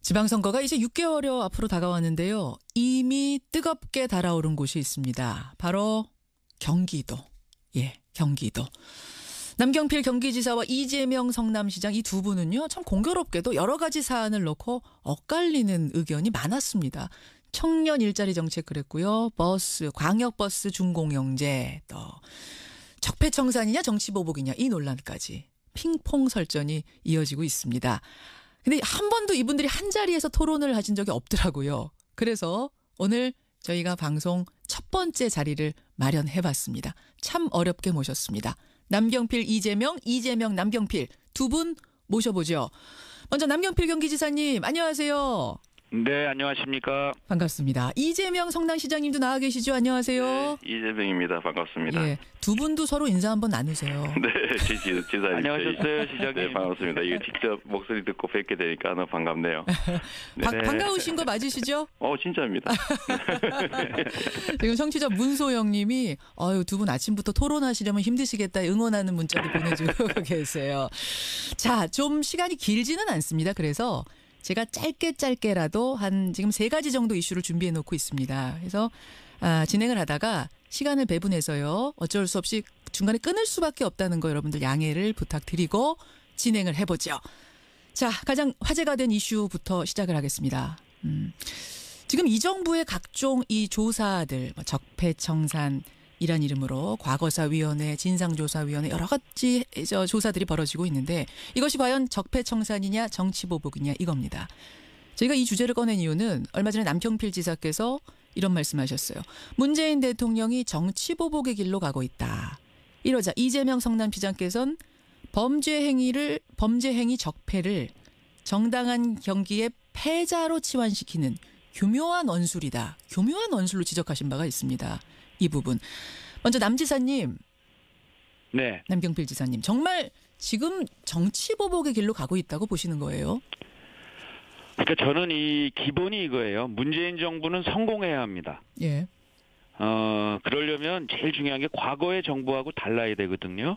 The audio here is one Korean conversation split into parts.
지방선거가 이제 6개월여 앞으로 다가왔는데요. 이미 뜨겁게 달아오른 곳이 있습니다. 바로 경기도. 예, 경기도. 남경필 경기지사와 이재명 성남시장 이 두 분은요. 참 공교롭게도 여러 가지 사안을 놓고 엇갈리는 의견이 많았습니다. 청년 일자리 정책 그랬고요. 버스, 광역버스 준공영제, 또 적폐청산이냐 정치보복이냐 이 논란까지 핑퐁 설전이 이어지고 있습니다. 근데 한 번도 이분들이 한 자리에서 토론을 하신 적이 없더라고요. 그래서 오늘 저희가 방송 첫 번째 자리를 마련해봤습니다. 참 어렵게 모셨습니다. 남경필, 이재명, 이재명, 남경필 두 분 모셔보죠. 먼저 남경필 경기지사님 안녕하세요. 네, 안녕하십니까. 반갑습니다. 이재명 성남시장님도 나와 계시죠? 안녕하세요. 네, 이재명입니다. 반갑습니다. 예, 두 분도 서로 인사 한번 나누세요. 네, 지사님. 안녕하셨어요, 시장님. 네, 반갑습니다. 이거 직접 목소리 듣고 뵙게 되니까 너무 반갑네요. 네. 반가우신 거 맞으시죠? 진짜입니다. 지금 청취자 문소영님이 두 분 아침부터 토론하시려면 힘드시겠다 응원하는 문자도 보내주고 계세요. 자, 좀 시간이 길지는 않습니다. 그래서 제가 짧게라도 한 지금 3가지 정도 이슈를 준비해 놓고 있습니다. 그래서 진행을 하다가 시간을 배분해서요. 어쩔 수 없이 중간에 끊을 수밖에 없다는 거 여러분들 양해를 부탁드리고 진행을 해보죠. 자, 가장 화제가 된 이슈부터 시작을 하겠습니다. 지금 이 정부의 각종 이 조사들, 적폐청산 이란 이름으로 과거사위원회, 진상조사위원회 여러 가지 조사들이 벌어지고 있는데 이것이 과연 적폐청산이냐 정치보복이냐 이겁니다. 저희가 이 주제를 꺼낸 이유는 얼마 전에 남경필 지사께서 이런 말씀하셨어요. 문재인 대통령이 정치보복의 길로 가고 있다. 이러자 이재명 성남시장께서는 범죄 행위 적폐를 정당한 경기의 패자로 치환시키는 교묘한 언술이다. 교묘한 언술로 지적하신 바가 있습니다. 이 부분. 먼저 남 지사님. 네. 남경필 지사님. 정말 지금 정치보복의 길로 가고 있다고 보시는 거예요? 그러니까 저는 이 기본이 이거예요. 문재인 정부는 성공해야 합니다. 예. 그러려면 제일 중요한 게 과거의 정부하고 달라야 되거든요.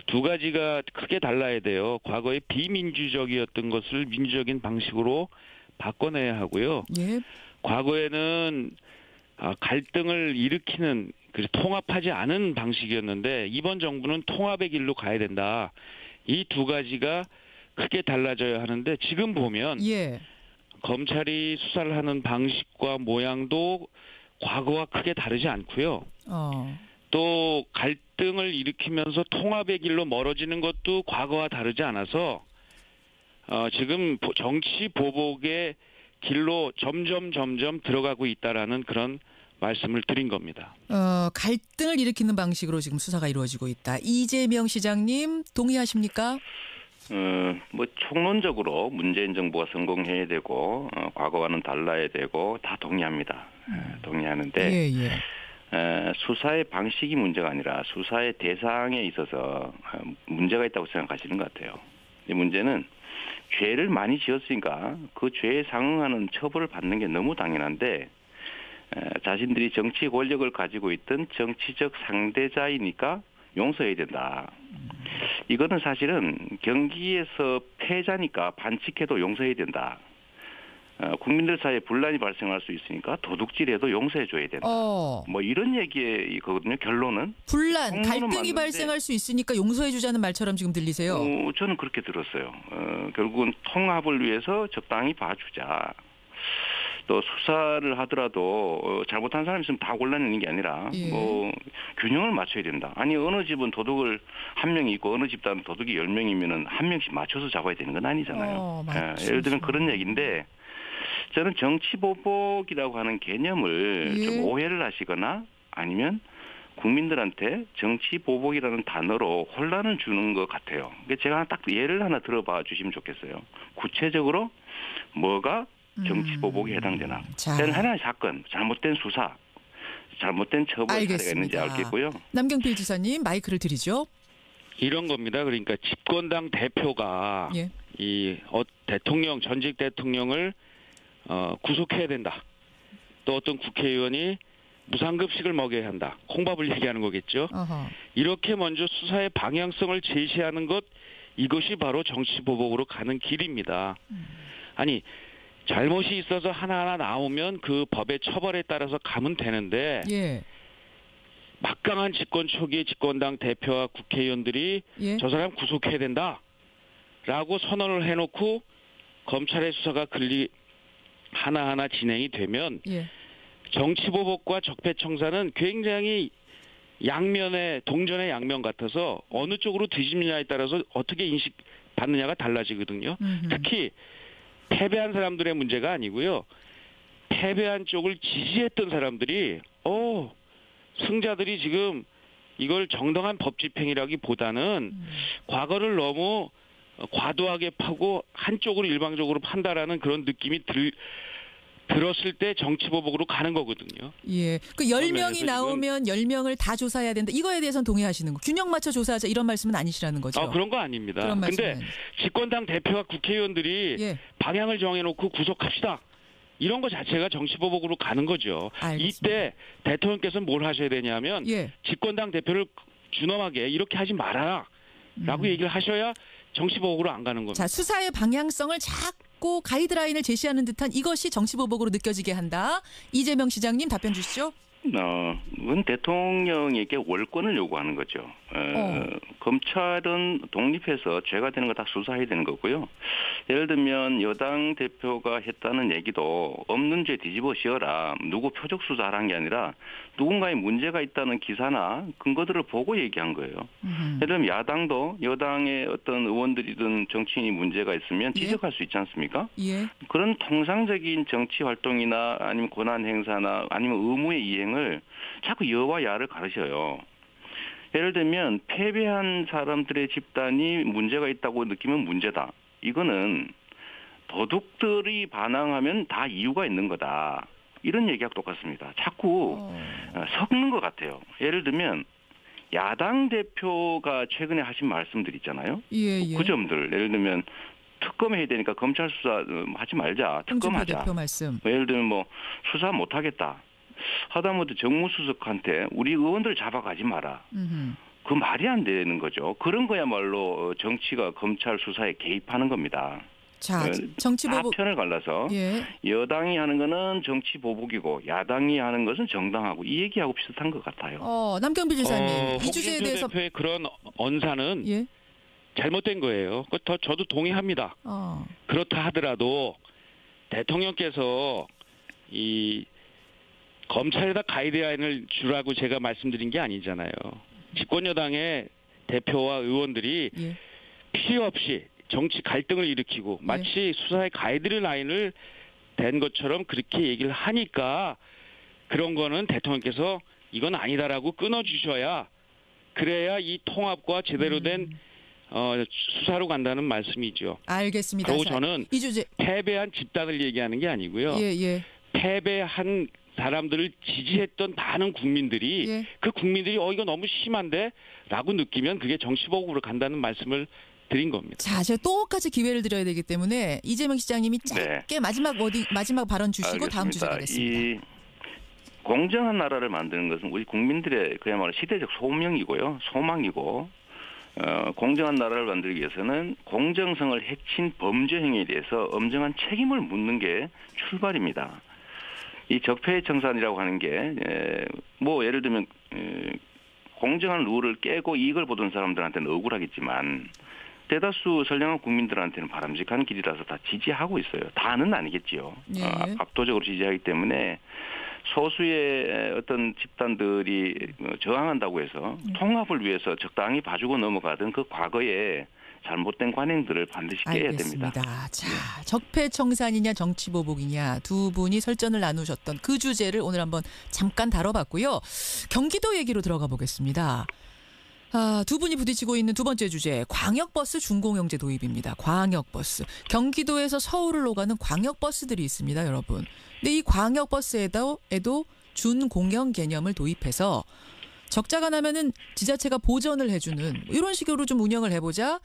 두 가지가 크게 달라야 돼요. 과거에 비민주적이었던 것을 민주적인 방식으로 바꿔내야 하고요. 예. 과거에는 갈등을 일으키는 통합하지 않은 방식이었는데 이번 정부는 통합의 길로 가야 된다. 이 두 가지가 크게 달라져야 하는데 지금 보면 예. 검찰이 수사를 하는 방식과 모양도 과거와 크게 다르지 않고요. 또 갈등을 일으키면서 통합의 길로 멀어지는 것도 과거와 다르지 않아서 지금 정치 보복의 길로 점점 들어가고 있다라는 그런 말씀을 드린 겁니다. 갈등을 일으키는 방식으로 지금 수사가 이루어지고 있다. 이재명 시장님 동의하십니까? 총론적으로 문재인 정부가 성공해야 되고 과거와는 달라야 되고 다 동의합니다. 동의하는데 수사의 방식이 문제가 아니라 수사의 대상에 있어서 문제가 있다고 생각하시는 것 같아요. 이 문제는 죄를 많이 지었으니까 그 죄에 상응하는 처벌을 받는 게 너무 당연한데 자신들이 정치 권력을 가지고 있던 정치적 상대자이니까 용서해야 된다. 이거는 사실은 경기에서 패자니까 반칙해도 용서해야 된다. 국민들 사이에 분란이 발생할 수 있으니까 도둑질해도 용서해줘야 된다. 이런 얘기거든요. 결론은. 분란, 갈등이 발생할 수 있으니까 용서해주자는 말처럼 지금 들리세요? 저는 그렇게 들었어요. 결국은 통합을 위해서 적당히 봐주자. 또 수사를 하더라도 잘못한 사람이 있으면 다 골라내는 게 아니라 균형을 맞춰야 된다. 아니 어느 집은 도둑을 1명이 있고 어느 집단은 도둑이 10명이면은 1명씩 맞춰서 잡아야 되는 건 아니잖아요. 예를 들면 그런 얘기인데 저는 정치보복이라고 하는 개념을 좀 오해를 하시거나 아니면 국민들한테 정치보복이라는 단어로 혼란을 주는 것 같아요. 제가 딱 예를 하나 들어봐 주시면 좋겠어요. 구체적으로 뭐가 정치보복에 해당되나. 저는 하나의 사건, 잘못된 수사, 잘못된 처벌 사례가 있는지 알겠고요. 남경필 지사님 마이크를 드리죠. 이런 겁니다. 그러니까 집권당 대표가 대통령, 전직 대통령을 구속해야 된다. 또 어떤 국회의원이 무상급식을 먹여야 한다. 콩밥을 얘기하는 거겠죠. 이렇게 먼저 수사의 방향성을 제시하는 것, 이것이 바로 정치보복으로 가는 길입니다. 아니 잘못이 있어서 하나하나 나오면 그 법의 처벌에 따라서 가면 되는데 예. 막강한 집권 초기에 집권당 대표와 국회의원들이 예. 저 사람 구속해야 된다라고 선언을 해놓고 검찰의 수사가 하나하나 진행이 되면 예. 정치보복과 적폐청산은 굉장히 동전의 양면 같아서 어느 쪽으로 뒤집느냐에 따라서 어떻게 인식받느냐가 달라지거든요. 특히 패배한 사람들의 문제가 아니고요. 패배한 쪽을 지지했던 사람들이 승자들이 지금 이걸 정당한 법 집행이라기보다는 과거를 너무 과도하게 파고 한쪽으로 일방적으로 판다라는 그런 느낌이 들었을 때 정치보복으로 가는 거거든요. 예. 그 10명이 나오면 10명을 다 조사해야 된다. 이거에 대해서는 동의하시는 거. 균형 맞춰 조사하자 이런 말씀은 아니시라는 거죠. 그런 거 아닙니다. 근데 집권당 대표와 국회의원들이 예. 방향을 정해놓고 구속합시다. 이런 거 자체가 정치보복으로 가는 거죠. 알겠습니다. 이때 대통령께서는 뭘 하셔야 되냐면 예. 집권당 대표를 준엄하게 이렇게 하지 마라 라고 얘기를 하셔야 정치보복으로 안 가는 겁니다. 자, 수사의 방향성을 자꾸 가이드라인을 제시하는 듯한 이것이 정치보복으로 느껴지게 한다. 이재명 시장님 답변 주시죠. 그건 대통령에게 월권을 요구하는 거죠. 검찰은 독립해서 죄가 되는 거 다 수사해야 되는 거고요. 예를 들면 여당 대표가 했다는 얘기도 없는 죄 뒤집어 씌워라. 누구 표적 수사하라는 게 아니라 누군가의 문제가 있다는 기사나 근거들을 보고 얘기한 거예요. 예를 들면 야당도 여당의 어떤 의원들이든 정치인이 문제가 있으면 지적할 수 있지 않습니까? 예. 그런 통상적인 정치 활동이나 아니면 권한 행사나 아니면 의무의 이행을 자꾸 여와 야를 가르쳐요. 예를 들면 패배한 사람들의 집단이 문제가 있다고 느끼면 문제다. 이거는 도둑들이 반항하면 다 이유가 있는 거다. 이런 얘기하고 똑같습니다. 자꾸 섞는 것 같아요. 예를 들면 야당 대표가 최근에 하신 말씀들 있잖아요. 예. 그 점들 예를 들면 특검해야 되니까 검찰 수사 하지 말자. 특검하자. 대표 말씀. 예를 들면 뭐 수사 못하겠다. 하다못해 정무수석한테 우리 의원들 잡아가지 마라. 그 말이 안 되는 거죠. 그런 거야말로 정치가 검찰 수사에 개입하는 겁니다. 자, 정치보복 편을 갈라서 여당이 하는 거는 정치보복이고 야당이 하는 것은 정당하고 이 얘기하고 비슷한 것 같아요. 남경필 지사님 이 주제에 홍준표 대해서 대표의 그런 언사는 잘못된 거예요. 저도 동의합니다. 그렇다 하더라도 대통령께서 이 검찰에다 가이드라인을 주라고 제가 말씀드린 게 아니잖아요. 집권 여당의 대표와 의원들이 필요 없이 정치 갈등을 일으키고 마치 수사의 가이드라인을 댄 것처럼 그렇게 얘기를 하니까 그런 거는 대통령께서 이건 아니다라고 끊어주셔야 그래야 이 통합과 제대로 된 수사로 간다는 말씀이죠. 알겠습니다. 그리고 저는 이 주제 패배한 집단을 얘기하는 게 아니고요. 패배한 사람들을 지지했던 많은 국민들이 그 국민들이 이거 너무 심한데 라고 느끼면 그게 정치보복으로 간다는 말씀을 드린 겁니다. 자, 제가 똑같이 기회를 드려야 되기 때문에 이재명 시장님이 짧게 마지막 발언 주시고 알겠습니다. 다음 주제 가겠습니다. 이 공정한 나라를 만드는 것은 우리 국민들의 그야말로 시대적 소명이고요. 소망이고 공정한 나라를 만들기 위해서는 공정성을 해친 범죄 행위에 대해서 엄정한 책임을 묻는 게 출발입니다. 이 적폐청산이라고 하는 게 뭐 예를 들면 공정한 룰을 깨고 이익을 보던 사람들한테는 억울하겠지만 대다수 선량한 국민들한테는 바람직한 길이라서 다 지지하고 있어요. 다는 아니겠지요. 압도적으로 지지하기 때문에 소수의 어떤 집단들이 저항한다고 해서 통합을 위해서 적당히 봐주고 넘어가던 그 과거에 잘못된 관행들을 반드시 깨야 됩니다. 자, 적폐청산이냐 정치보복이냐 두 분이 설전을 나누셨던 그 주제를 오늘 한번 잠깐 다뤄봤고요. 경기도 얘기로 들어가 보겠습니다. 두 분이 부딪히고 있는 두 번째 주제, 광역버스 준공영제 도입입니다. 광역버스. 경기도에서 서울을 오가는 광역버스들이 있습니다, 여러분. 근데 이 광역버스에도 준공영 개념을 도입해서 적자가 나면은 지자체가 보전을 해주는 이런 식으로 좀 운영을 해보자.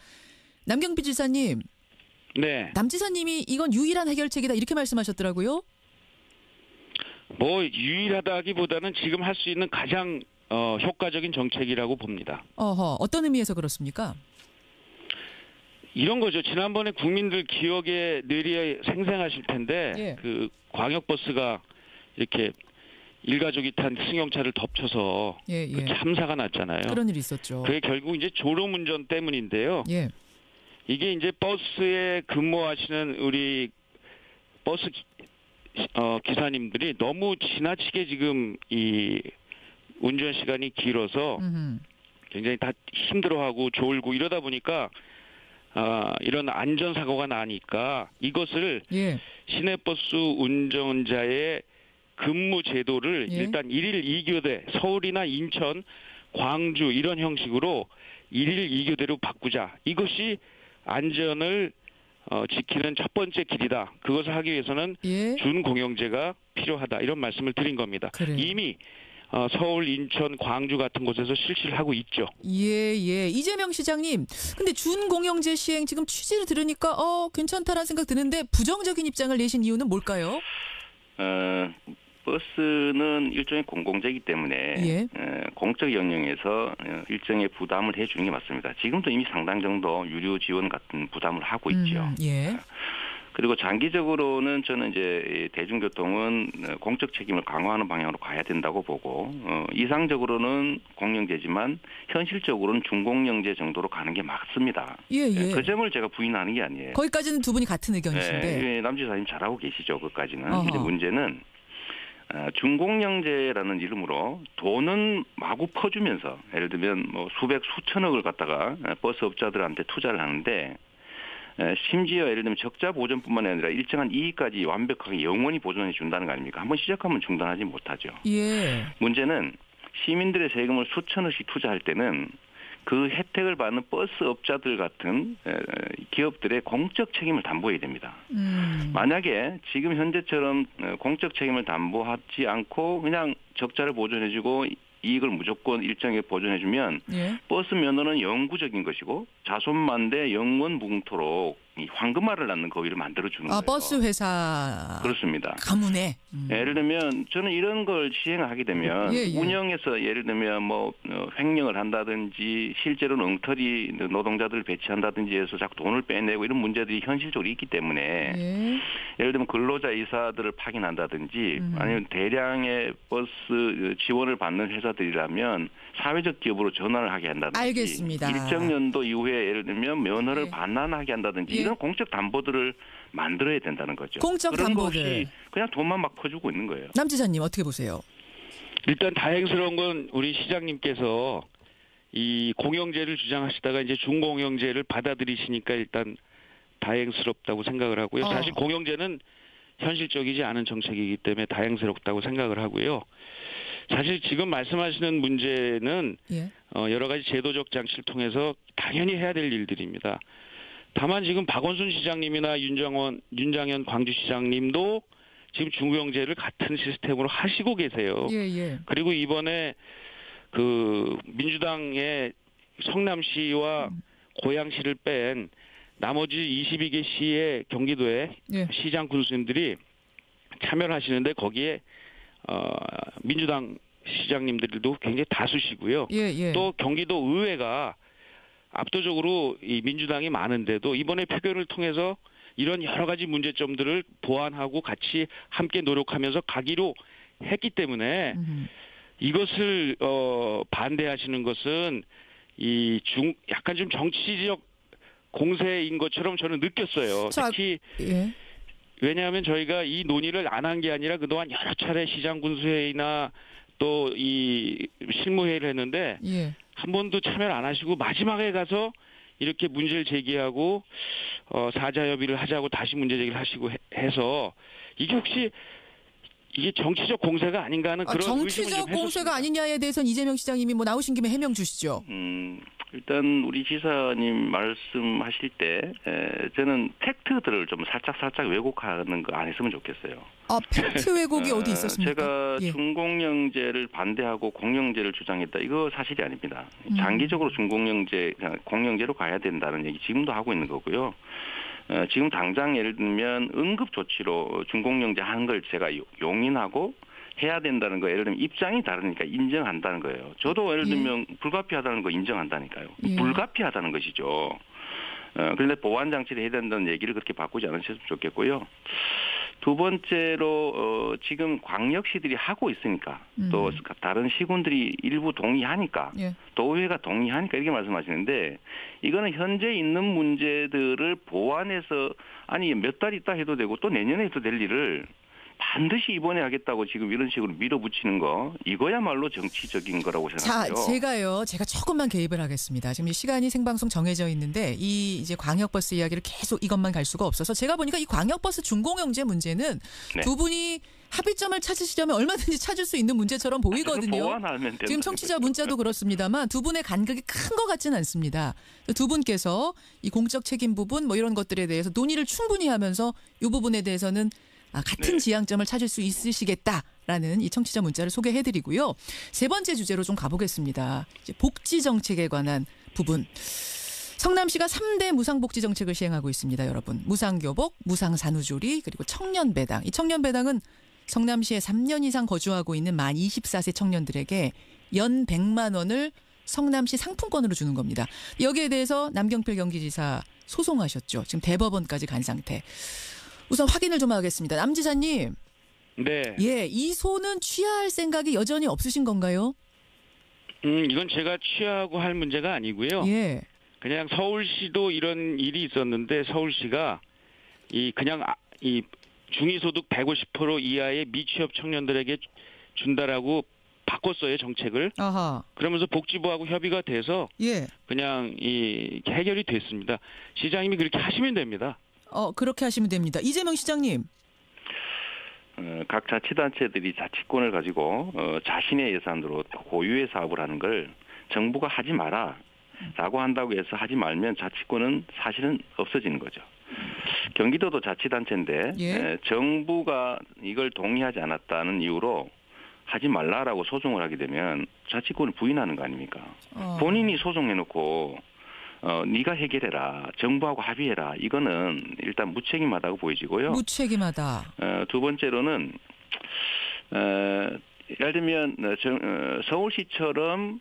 남경필 지사님. 네. 남 지사님이 이건 유일한 해결책이다 이렇게 말씀하셨더라고요. 뭐 유일하다기보다는 지금 할 수 있는 가장 효과적인 정책이라고 봅니다. 어떤 의미에서 그렇습니까? 이런 거죠. 지난번에 국민들 기억에 뇌리에 생생하실 텐데 예. 그 광역버스가 이렇게 일가족이 탄 승용차를 덮쳐서 예, 예. 그 참사가 났잖아요. 그런 일이 있었죠. 그게 결국 이제 졸음운전 때문인데요. 예. 이게 이제 버스에 근무하시는 우리 버스 기사님들이 너무 지나치게 지금 이 운전 시간이 길어서 굉장히 다 힘들어하고 졸고 이러다 보니까 이런 안전사고가 나니까 이것을 예. 시내버스 운전자의 근무 제도를 예. 일단 1일 2교대 서울이나 인천, 광주 이런 형식으로 1일 2교대로 바꾸자. 이것이 안전을 지키는 첫 번째 길이다. 그것을 하기 위해서는 예. 준공영제가 필요하다. 이런 말씀을 드린 겁니다. 그래요. 이미 서울, 인천, 광주 같은 곳에서 실시를 하고 있죠. 예, 예. 이재명 시장님, 근데 준공영제 시행 지금 취지를 들으니까 괜찮다라는 생각 드는데 부정적인 입장을 내신 이유는 뭘까요? 버스는 일종의 공공재이기 때문에 예. 공적 영역에서 일정의 부담을 해주는 게 맞습니다. 지금도 이미 상당 정도 유료 지원 같은 부담을 하고 있죠. 예. 그리고 장기적으로는 저는 이제 대중교통은 공적 책임을 강화하는 방향으로 가야 된다고 보고 이상적으로는 공영제지만 현실적으로는 준공영제 정도로 가는 게 맞습니다. 예, 예. 그 점을 제가 부인하는 게 아니에요. 거기까지는 두 분이 같은 의견이신데. 남지사님 잘하고 계시죠. 그까지는. 어허. 이제 문제는 준공영제라는 이름으로 돈은 마구 퍼주면서 예를 들면 뭐 수백 수천억을 갖다가 버스 업자들한테 투자를 하는데 심지어 예를 들면 적자 보전뿐만 아니라 일정한 이익까지 완벽하게 영원히 보존해 준다는 거 아닙니까? 한번 시작하면 중단하지 못하죠. 예. 문제는 시민들의 세금을 수천억씩 투자할 때는 그 혜택을 받는 버스 업자들 같은 기업들의 공적 책임을 담보해야 됩니다. 만약에 지금 현재처럼 공적 책임을 담보하지 않고 그냥 적자를 보존해주고 이익을 무조건 일정에 보존해주면 예. 버스 면허는 영구적인 것이고 자손만대 영원무궁토록 이 황금알을 낳는 거위를 만들어주는 거예요. 버스 회사. 그렇습니다. 가문에. 예를 들면 저는 이런 걸 시행하게 되면 예, 예. 운영에서 예를 들면 뭐 횡령을 한다든지 실제로는 엉터리 노동자들을 배치한다든지 해서 자꾸 돈을 빼내고 이런 문제들이 현실적으로 있기 때문에 예. 예를 들면 근로자 이사들을 파견한다든지 아니면 대량의 버스 지원을 받는 회사들이라면 사회적 기업으로 전환을 하게 한다든지 알겠습니다. 일정 연도 이후에 예를 들면 면허를 예. 반환하게 한다든지 예. 이런 공적 담보들을 만들어야 된다는 거죠. 공적 그런 거 담보들. 없이 그냥 돈만 막 퍼주고 있는 거예요. 남지사님 어떻게 보세요? 일단 다행스러운 건 우리 시장님께서 이 공영제를 주장하시다가 이제 준공영제를 받아들이시니까 일단 다행스럽다고 생각을 하고요. 사실 공영제는 현실적이지 않은 정책이기 때문에 다행스럽다고 생각을 하고요. 사실 지금 말씀하시는 문제는 예. 여러 가지 제도적 장치를 통해서 당연히 해야 될 일들입니다. 다만 지금 박원순 시장님이나 윤장현 광주시장님도 지금 준공영제를 같은 시스템으로 하시고 계세요. 예, 예. 그리고 이번에 그 민주당의 성남시와 고양시를 뺀 나머지 22개 시의 경기도의 예. 시장 군수님들이 참여를 하시는데 거기에 민주당 시장님들도 굉장히 다수시고요. 예, 예. 또 경기도 의회가 압도적으로 이 민주당이 많은데도 이번에 표결을 통해서 이런 여러 가지 문제점들을 보완하고 같이 함께 노력하면서 가기로 했기 때문에 이것을 반대하시는 것은 약간 좀 정치적 공세인 것처럼 저는 느꼈어요. 특히 예. 왜냐하면 저희가 이 논의를 안 한 게 아니라 그동안 여러 차례 시장 군수회의나 또 이 실무회의를 했는데 예. 한 번도 참여를 안 하시고 마지막에 가서 이렇게 문제를 제기하고 사자협의를 하자고 다시 문제 제기를 하시고 해서 이게 혹시 이게 정치적 공세가 아닌가 하는 그런 의심을 좀 정치적 했었습니다. 공세가 아니냐에 대해서는 이재명 시장님이 뭐 나오신 김에 해명 주시죠. 일단 우리 지사님 말씀하실 때 저는 팩트들을 좀 살짝 왜곡하는 거 안 했으면 좋겠어요. 팩트 왜곡이 어디 있었습니까? 제가 예. 준공영제를 반대하고 공영제를 주장했다. 이거 사실이 아닙니다. 장기적으로 공영제로 가야 된다는 얘기 지금도 하고 있는 거고요. 지금 당장 예를 들면 응급조치로 준공영제 하는 걸 제가 용인하고 해야 된다는 거 예를 들면 입장이 다르니까 인정한다는 거예요. 저도 예를 들면 불가피하다는 거 인정한다니까요. 예. 불가피하다는 것이죠. 그런데 보완 장치를 해야 된다는 얘기를 그렇게 바꾸지 않으셨으면 좋겠고요. 두 번째로 지금 광역시들이 하고 있으니까 또 다른 시군들이 일부 동의하니까 예. 도의회가 동의하니까 이렇게 말씀하시는데 이거는 현재 있는 문제들을 보완해서 아니 몇 달 있다 해도 되고 또 내년에 해도 될 일을 반드시 이번에 하겠다고 지금 이런 식으로 밀어붙이는 거 이거야말로 정치적인 거라고 생각해요. 자, 제가 조금만 개입을 하겠습니다. 지금 이 시간이 생방송 정해져 있는데 이 이제 광역버스 이야기를 계속 이것만 갈 수가 없어서 제가 보니까 이 광역버스 준공영제 문제는 네. 두 분이 합의점을 찾으시려면 얼마든지 찾을 수 있는 문제처럼 보이거든요. 보완하면 지금 청취자 문자도 그렇습니다만 두 분의 간극이 큰 것 같지는 않습니다. 두 분께서 이 공적 책임 부분 뭐 이런 것들에 대해서 논의를 충분히 하면서 이 부분에 대해서는 같은 네. 지향점을 찾을 수 있으시겠다라는 이 청취자 문자를 소개해드리고요. 세 번째 주제로 좀 가보겠습니다. 이제 복지 정책에 관한 부분. 성남시가 3대 무상복지 정책을 시행하고 있습니다. 여러분. 무상교복, 무상산후조리 그리고 청년배당. 이 청년배당은 성남시에 3년 이상 거주하고 있는 만 24세 청년들에게 연 100만 원을 성남시 상품권으로 주는 겁니다. 여기에 대해서 남경필 경기지사 소송하셨죠. 지금 대법원까지 간 상태. 우선 확인을 좀 하겠습니다. 남 지사님. 네. 예, 이 소는 취하할 생각이 여전히 없으신 건가요? 이건 제가 취하고 할 문제가 아니고요. 예. 그냥 서울시도 이런 일이 있었는데 서울시가 이 중위소득 150% 이하의 미취업 청년들에게 준다라고 바꿨어요, 정책을. 아하. 그러면서 복지부하고 협의가 돼서 예. 그냥 해결이 됐습니다. 시장님이 그렇게 하시면 됩니다. 그렇게 하시면 됩니다. 이재명 시장님. 각 자치단체들이 자치권을 가지고 자신의 예산으로 고유의 사업을 하는 걸 정부가 하지 마라라고 한다고 해서 하지 말면 자치권은 사실은 없어지는 거죠. 경기도도 자치단체인데 예. 정부가 이걸 동의하지 않았다는 이유로 하지 말라라고 소송을 하게 되면 자치권을 부인하는 거 아닙니까? 본인이 소송해놓고 네가 해결해라. 정부하고 합의해라. 이거는 일단 무책임하다고 보여지고요. 무책임하다. 두 번째로는 예를 들면 서울시처럼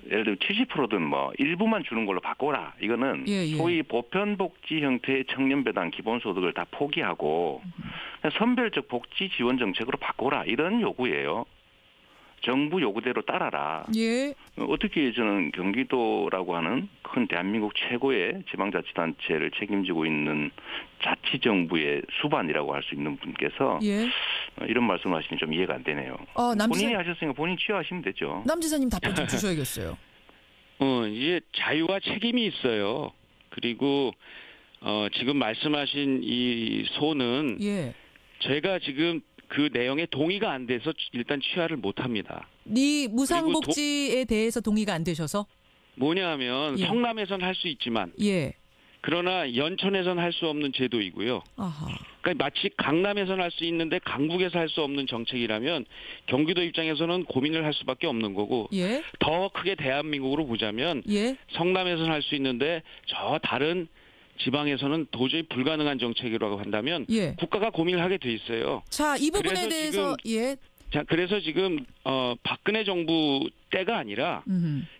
예를 들면 70%든 뭐 일부만 주는 걸로 바꿔라. 이거는 예. 소위 보편복지 형태의 청년배당 기본소득을 다 포기하고 선별적 복지 지원 정책으로 바꿔라. 이런 요구예요. 정부 요구대로 따라라. 예. 어떻게 저는 경기도라고 하는 큰 대한민국 최고의 지방자치단체를 책임지고 있는 자치정부의 수반이라고 할 수 있는 분께서 예. 이런 말씀을 하시면 좀 이해가 안 되네요. 본인이 하셨으니까 본인 취하하시면 되죠. 남 지사님 답변 좀 주셔야겠어요. 이제 자유와 책임이 있어요. 그리고 지금 말씀하신 이 소는 예. 제가 지금 그 내용에 동의가 안 돼서 일단 취하를 못합니다. 네 무상복지에 대해서 동의가 안 되셔서? 뭐냐 하면 예. 성남에선 할 수 있지만 예. 그러나 연천에선 할 수 없는 제도이고요. 아하. 그러니까 마치 강남에선 할 수 있는데 강북에서 할 수 없는 정책이라면 경기도 입장에서는 고민을 할 수밖에 없는 거고 예. 더 크게 대한민국으로 보자면 예. 성남에서는 할 수 있는데 저 다른 지방에서는 도저히 불가능한 정책이라고 한다면 예. 국가가 고민을 하게 돼 있어요. 자, 이 부분에 대해서 그래서 지금 박근혜 정부 때가 아니라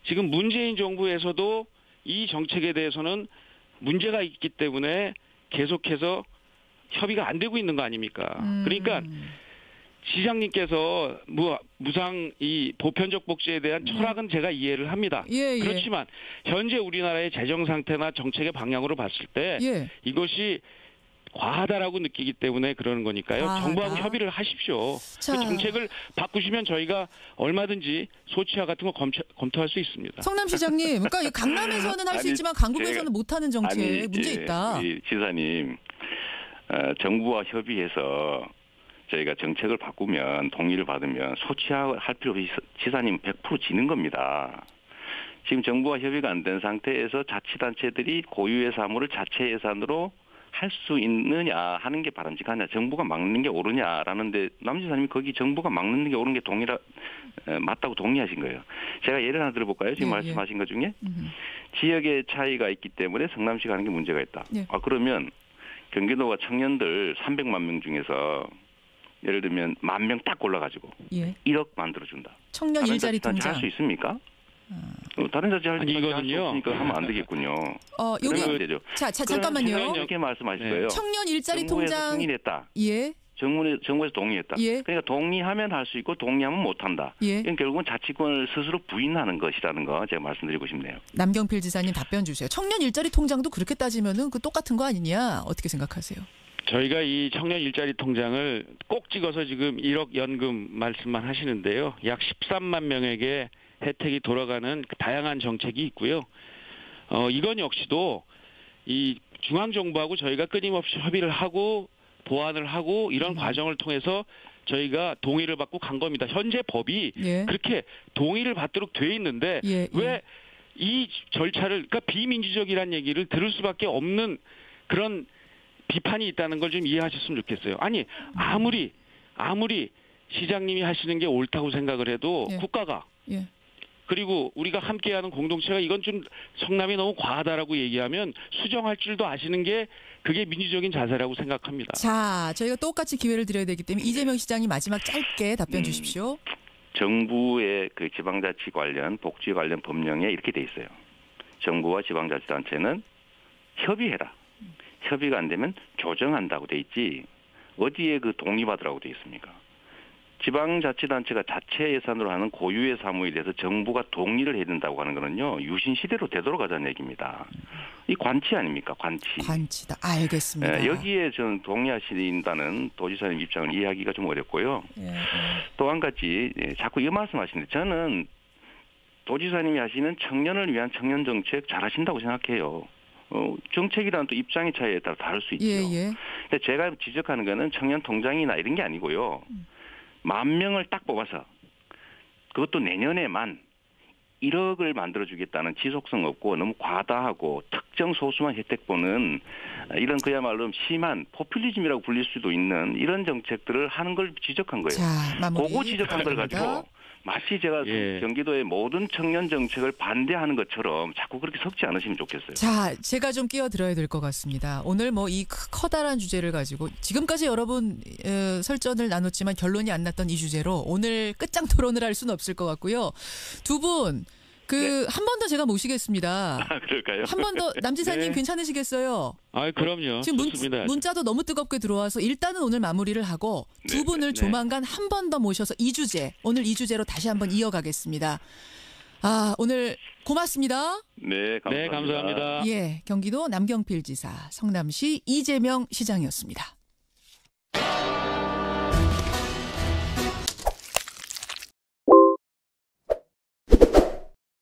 지금 문재인 정부에서도 이 정책에 대해서는 문제가 있기 때문에 계속해서 협의가 안 되고 있는 거 아닙니까? 그러니까 시장님께서 무상 이 보편적 복지에 대한 철학은 제가 이해를 합니다. 예. 그렇지만 현재 우리나라의 재정 상태나 정책의 방향으로 봤을 때 이것이 과하다라고 느끼기 때문에 그러는 거니까요. 정부하고 협의를 하십시오. 그 정책을 바꾸시면 저희가 얼마든지 소치화 같은 거 검토할 수 있습니다. 성남시장님, 그러니까 강남에서는 할 수 있지만 강북에서는 못하는 정책 문제 있다. 지사님, 정부와 협의해서 저희가 정책을 바꾸면 동의를 받으면 소치할 필요 없이 지사님 100% 지는 겁니다. 지금 정부와 협의가 안 된 상태에서 자치단체들이 고유의 사무를 자체 예산으로 할 수 있느냐 하는 게 바람직하냐, 정부가 막는 게 옳으냐라는데 남 지사님이 거기 정부가 막는 게 옳은 게 맞다고 동의하신 거예요. 제가 예를 하나 들어볼까요? 지금 말씀하신 것 중에 지역의 차이가 있기 때문에 성남시가 하는 게 문제가 있다. 그러면 경기도가 청년들 300만 명 중에서 예를 들면 10,000명 딱 골라가지고 1억 만들어준다. 청년 일자리 통장. 할 수 있습니까? 다른 자치 할 이거는요. 없으니까 하면 안 되겠군요. 여기 안 되죠. 자 잠깐만요. 이렇게 말씀하실 거예요. 청년 일자리 정부에서 통장 승인했다. 예. 정부에서 동의했다. 예. 그러니까 동의하면 할 수 있고 동의하면 못한다. 예. 이건 결국은 자치권을 스스로 부인하는 것이라는 거 제가 말씀드리고 싶네요. 남경필 지사님 답변 주세요. 청년 일자리 통장도 그렇게 따지면은 그 똑같은 거 아니냐? 어떻게 생각하세요? 저희가 이 청년 일자리 통장을 꼭 찍어서 지금 1억 연금 말씀만 하시는데요. 약 13만 명에게 혜택이 돌아가는 다양한 정책이 있고요. 이건 역시도 이 중앙정부하고 저희가 끊임없이 협의를 하고 보완을 하고 이런 과정을 통해서 저희가 동의를 받고 간 겁니다. 현재 법이 그렇게 동의를 받도록 돼 있는데 왜 이 절차를 그러니까 비민주적이라는 얘기를 들을 수밖에 없는 그런 비판이 있다는 걸 좀 이해하셨으면 좋겠어요. 아니 아무리 시장님이 하시는 게 옳다고 생각을 해도 국가가 그리고 우리가 함께하는 공동체가 이건 좀 성남이 너무 과하다라고 얘기하면 수정할 줄도 아시는 게 그게 민주적인 자세라고 생각합니다. 자, 저희가 똑같이 기회를 드려야 되기 때문에 이재명 시장님 마지막 짧게 답변 주십시오. 정부의 그 지방자치 관련 복지 관련 법령에 이렇게 돼 있어요. 정부와 지방자치단체는 협의해라. 협의가 안 되면 조정한다고 돼 있지 어디에 그 독립하더라고 돼 있습니까? 지방자치단체가 자체 예산으로 하는 고유의 사무에 대해서 정부가 동의를 해야 된다고 하는 거는요. 유신시대로 되돌아가자는 얘기입니다. 이 관치 아닙니까? 관치다. 알겠습니다. 여기에 저는 동의하신다는 도지사님 입장을 이해하기가 좀 어렵고요. 또 한 가지 자꾸 이 말씀하시는데 저는 도지사님이 하시는 청년을 위한 청년 정책 잘하신다고 생각해요. 정책이라는 또 입장의 차이에 따라 다를 수 있죠. 근데 제가 지적하는 거는 청년 통장이나 이런 게 아니고요. 10,000명을 딱 뽑아서 그것도 내년에만 1억을 만들어주겠다는 지속성 없고 너무 과다하고 특정 소수만 혜택 보는 이런 그야말로 심한 포퓰리즘이라고 불릴 수도 있는 이런 정책들을 하는 걸 지적한 거예요. 자, 그거 지적한 걸 가지고 마치 제가 경기도의 모든 청년 정책을 반대하는 것처럼 자꾸 그렇게 섞지 않으시면 좋겠어요. 자, 제가 좀 끼어들어야 될 것 같습니다. 오늘 뭐 이 커다란 주제를 가지고 지금까지 여러분 설전을 나눴지만 결론이 안 났던 이 주제로 오늘 끝장 토론을 할 수는 없을 것 같고요. 두 분 한 번 더 제가 모시겠습니다. 그럴까요? 한 번 더 남지사님 괜찮으시겠어요? 그럼요. 지금 좋습니다. 문자도 너무 뜨겁게 들어와서 일단은 오늘 마무리를 하고 두 분을 조만간 한 번 더 모셔서 오늘 이 주제로 다시 한번 이어가겠습니다. 오늘 고맙습니다. 네, 감사합니다. 네, 감사합니다. 경기도 남경필 지사, 성남시 이재명 시장이었습니다.